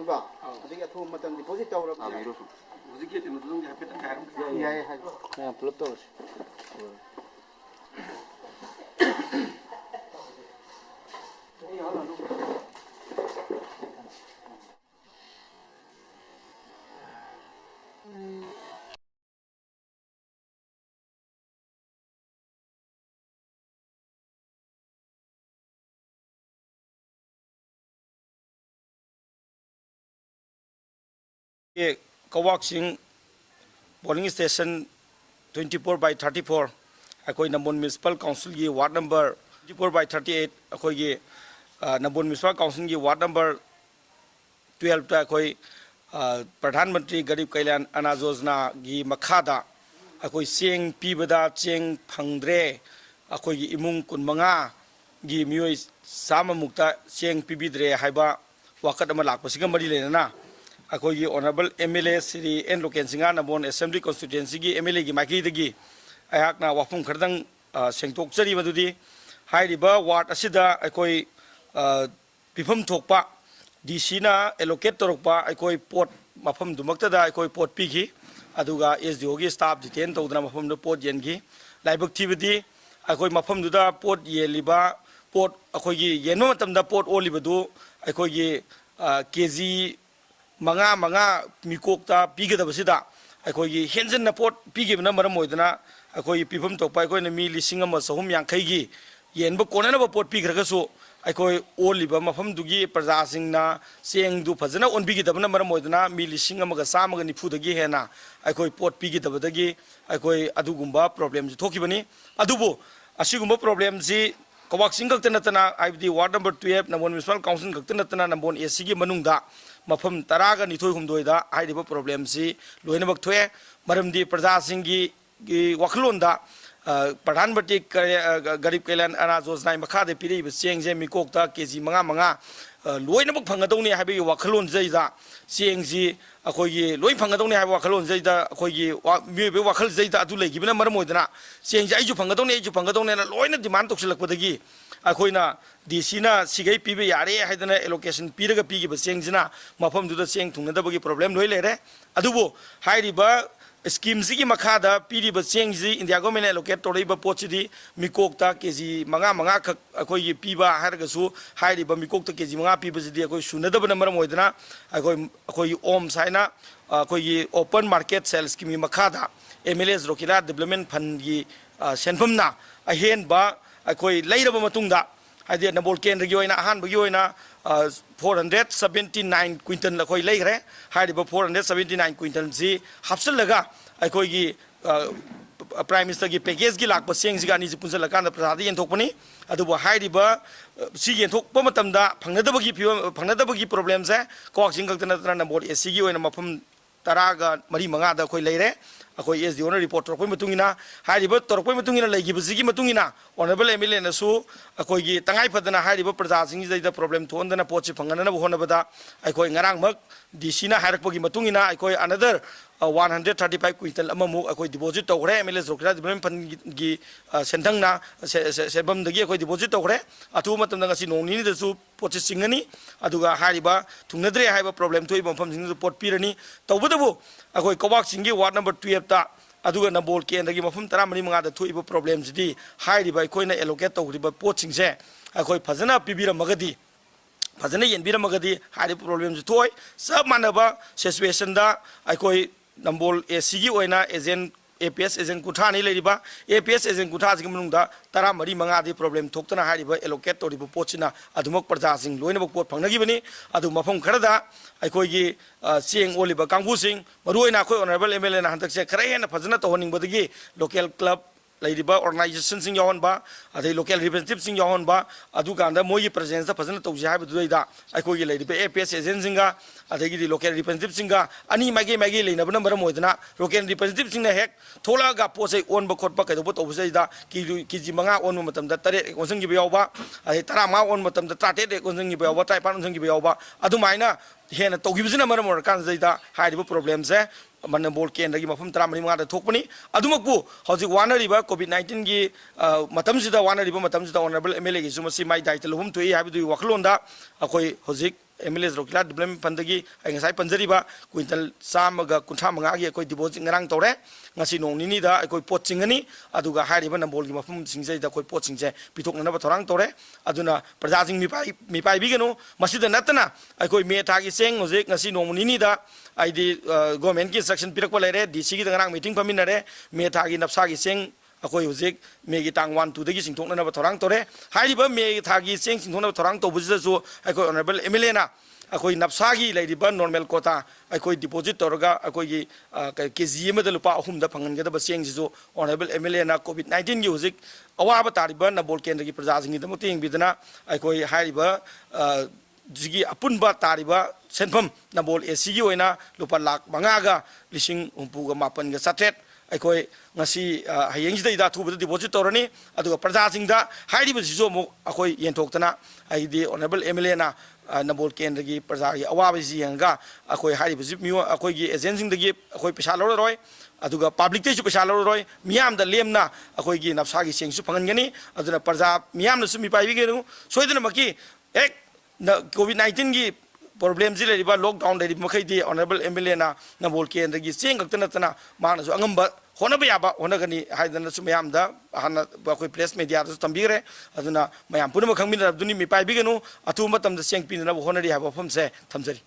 ꯇꯧꯔꯤꯕ ꯑꯗꯒꯤ ꯑꯊꯨꯕ ꯃꯇꯝ ꯗꯤꯄꯣꯖꯤꯠ ꯇꯧꯔꯕ ꯍꯧꯖꯤꯛꯀꯤ ꯀꯩꯅꯣꯗꯨꯗꯪ ꯍꯥꯏꯐꯦꯠꯇꯪ ꯍꯥꯏꯔꯝꯒꯦ ꯌꯥꯏ ꯍꯥꯏ ꯄꯨꯂꯞ ꯇꯧꯔꯁꯤ Kawaksing polling station 24/34 akoi Nambon Municipal Council gi ward number 24/38 akoi gi Nambon Municipal Council gi ward number 12 ta akoi Pradhan Mantri Garib Kalyan Anna Yojana gi makhada akoi seng pibada cheng phangdre akoi gi imung kunmanga gi mioi sama mukta seng pibidre haiba wakat ama lakpasiga mari lenana akoi honorable MLA Sri N Loken Singa Nambon Assembly Constituency gi MLA gi maki dagi ayakna wafum khardang sengtok chari madudi hairiba ward asida akoi pifam thokpa DC na allocate torokpa akoi pot mafam dumakta da akoi pot pigi aduga SDO gi staff detain tawdana mafam do pot yengi laibak thibadi akoi mafam duda pot yeliba pot akoi gi yenno matamda pot olibadu akoi gi KG manga mikokta pigedabasida akoi henjen na pot pigibna maram moidana akoi pifam tokpa akoi na mi lising ama sahum yankai gi yenba konana ba pot pigragasu akoi oliba mafam dugi praja singna seng du phajana onbigidabna maram moidana mi lising ama ga sama ga nifu dagi hena akoi pot pigidabadagi akoi adugumba problem ji thokibani adubu asigumba problem ji Kawaksing kaktanatana IBD ward number 12 Nambon Municipal Council kaktanatana Nambon AC gi manungda mafam taraga nithoi humdoida haidiba problem si loina bak thoe maramdi praja singi waklonda Pradhan Mantri Garib Kalyan Anna Yojana makha de piri sengje mikokta KG manga loina bak phangadawni haibi waklon jaida sengji akoi gi loi phangadawni haibi waklon jaida akoi gi mibe wakal jaida adu legibna maram moidana sengji aiju phangadawni na loina demand toksilakpadagi akoina DC na sigai pibe yare haidana allocation piraga pigi ba sengjina mafam duda seng thungnadabagi problem loi lere adubo hairiba scheme sigi makhada piri ba sengji India government allocate toriba pochidi mikokta KG manga khak akoi gi piba hargasu hairiba mikokta KG manga piba jidi akoi sunadabana maram oidana akoi om saina akoi gi open market sales scheme makhada MLAs Rokila Development Fund gi senfamna ahen ba akoi leiraba matungda haide Nambol Kendra gi oina ahan bagi oina 479 quintal akoi leigre haide ba 479 quintal ji hapsalaga akoi gi Prime Minister gi package gi lakpa seng ji ga ni ji punjal lakanda prasad yen thokpani adu ba haide ba si yen thokpa matamda phangnadabagi problems hai Kawaksing kaltana Nambol AC gi oina mafam taraga mari manga da akoi leire akoi SDO na report torokoi matungina hairiba torokoi matungina leigibasigi matungina honorable MLA na su akoi gi tangai phadana hairiba praja singi jaida problem thondana pochi phangana na honabada akoi ngarang mak DC na hairakpagi matungina akoi another 135 quintal amamu akoi deposit tawre MLA Rokila Development Fund gi sentang na sebam dagi akoi deposit tawre atu matam na ngasi nongni da su pochi singani aduga hairiba thungnadre haiba problem thoi bampham sing pot pirani tawbadabu akoi Kawaksing gi ward number 12 ta aduga Nambol Kendra gi mafam 35 da thoiba problems di hairiba akoi na allocate tawriba poching se akoi phajana pibira magadi phajana yenbira magadi hairiba problems thoi sab manaba situation da akoi Nambol AC gi oina agent APS agent kuthani leiriba APS agent kutha gi munungda 35 di problem thoktana hairiba allocate toriba pochina adumak praja sing loina bak pot phangnagi bani adu mafam kharada akoi gi seng oliba kangbu sing maruina akoi honorable MLA na hantak se khara hena phajana tohoning badagi local club leiriba organization sing yawon ba adai local representative sing yawon ba adu ganda moi presence phajana tawji haiba duida akoi gi leiriba APS agent singa adagi di local representative singa ani magi leina bana maram moidana local representative singna hek thola ga posai on ba khotpa kaido to busaida kiji manga on matam da tare konsang gi yawba ai tara ma on matam da tate de konsang gi yawba tai pan konsang gi yawba adu maina hena togibusina maram or kan zaida haidiba problems e Nambol Kendra gi mafam 35 da thokpani adumakbu hojik wanariba COVID-19 gi matamsida wanariba matamsida honorable MLA gi sumasi mai daita lobum toi habidu waklonda akoi hojik MLA Rokila Development Fund gi ngasai panjariba quintal samaga kuntha manga gi akoi deposit ngarang tore ngasi nong nini da akoi pot chingani aduga hariba nambol gi mafum singjai da akoi pot singje pitokna ba thorang tore aduna praja sing mi pai bigenu masida natana akoi me thagi seng hojik ngasi nong nini da aidi government ki instruction pirakpa lere DC gi ngarang meeting paminare me thagi napsa gi seng akoi hojik megi tang 1 2 dagi singthokna ba thorang tore hariba me thagi seng singthokna ba thorang to bujisa su akoi honorable MLA na akoi napsagi laidiba normal quota akoi deposit toraga akoi gi kg ma da lupa ahum da phangan ga da seng jisu honorable MLA na covid 19 gi hojik awaba tariba na bol kendra gi praja singi da muting bidana akoi hariba jigi apunba tariba senpham na bol AC gi oina lupa lakh mangaga lising umpu ga mapan ga satret akoi ngasi hayeng jida da thuba deposit torani aduga praja singda hariba jisu mo akoi yentoktana aidi honorable MLA na nabol kendra gi praja gi awaba ji yanga akoi hariba ji mi akoi gi agency dagi akoi pesa lor roi aduga public te ju pesa lor roi miam da lemna akoi gi napsa gi seng su phangan gani aduna praja miam na su mi pai bi genu soidana maki ek covid 19 gi problem ji le riba lockdown le riba makai di honorable MLA na nabol kendra gi seng gakta tana mana su angamba hona ba yaba hona gani haidana su mayam da hana akoi press media su tambire aduna mayam puna ma khangmin rabduni mi pai bi genu atu matam da seng pin na hona ri ha ba pham se thamjari